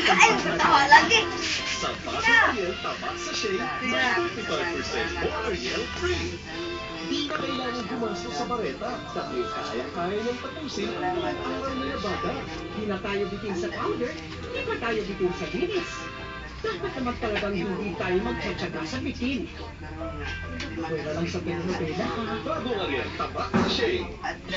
Ay, katawa lagi. Sa Baso Taba sa Shake, 55% more Ariel free. Di na kailangan gumastos sa bareta dahil kaya-kaya ng tapusin ang araw na Nevada. Di na tayo bitin sa powder, di pa tayo bitin sa bilis. Dapat naman talagang hindi tayo magtsatsaga sa bitin. Wala lang sa telenovela. Bagong Ariel Taba sa Shake.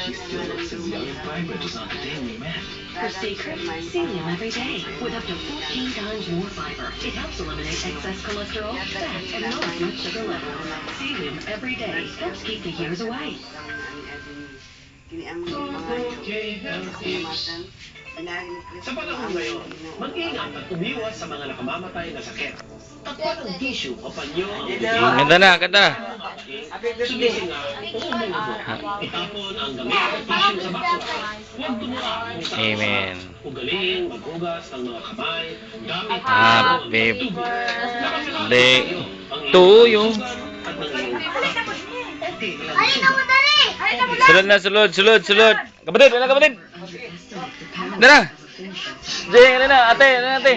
She still looks as young. Fiber does not daily man. For secret, Celium every day with up to 14 times more fiber. It helps eliminate excess cholesterol, fat, and lower blood sugar levels. Celium every day helps keep the years away. Sa panahon ngayon, mag-ingat at umiwas sa mga nakamamatay na sakit. Takpan ang tissue o panyo ang Ganda na, ganda. sumising nga o umuubo. Itapon ang gamit at tissue sa bakura. Huwag tumuha kung saan Amen. Ugaling, maghugas ng mga kamay, gamit ang Happy tubig. birthday to you. At ng iyong Ay, naku, dali! Ay, naku, dali! Sulod na, sulod, sulod, sulod. Kapatid, ano kapatid? Dala. Jay, ano na, ate, ano na, ate?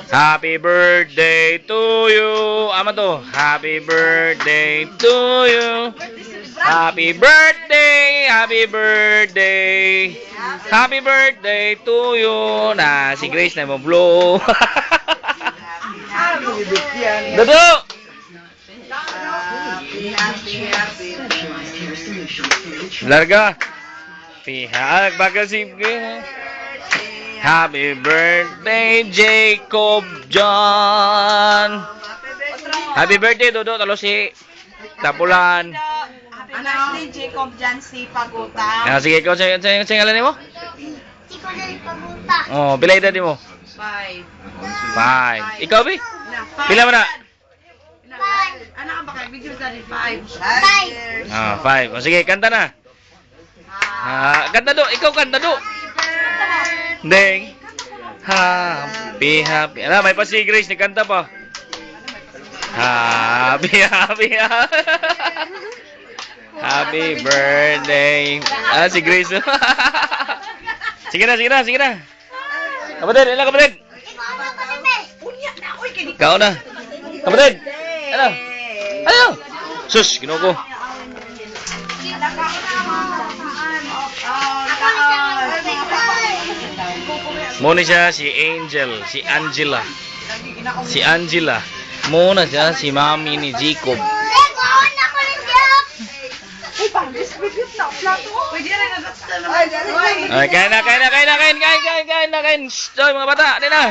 Happy birthday to you. Ama to. Happy birthday to you. Happy birthday, happy birthday. Happy birthday to you. Na, si Grace na mo blow. Dodo! Larga. Pihak bakal si Happy birthday Jacob John. Happy birthday Dodo talo si Tapulan. Anak ni Jacob Jan si Paguta. Ah, sige ikaw sa ngalan mo? Chico na rin pagunta. Oh, pila edad mo? 5. 5. Ikaw bi? Pila mo na? Anak ka ba kay video sa 5? Ah, 5. Oh, sige, kanta na. Ah, kanta do, ikaw kanta do. Ding. Happy happy. Ala, may pa si Grace ni kanta pa. Happy happy. Happy birthday. Ah, si Grace. Sige na, sige na, sige na. Kapatid, ilan kapatid? Ikaw na. Kapatid. Ano? Ano? Sus, ginuko. Muna siya si Angel, si Angela. Si Angela. Muna siya si mami ni Jacob. Ay, kain na. Shh, mga bata, di na.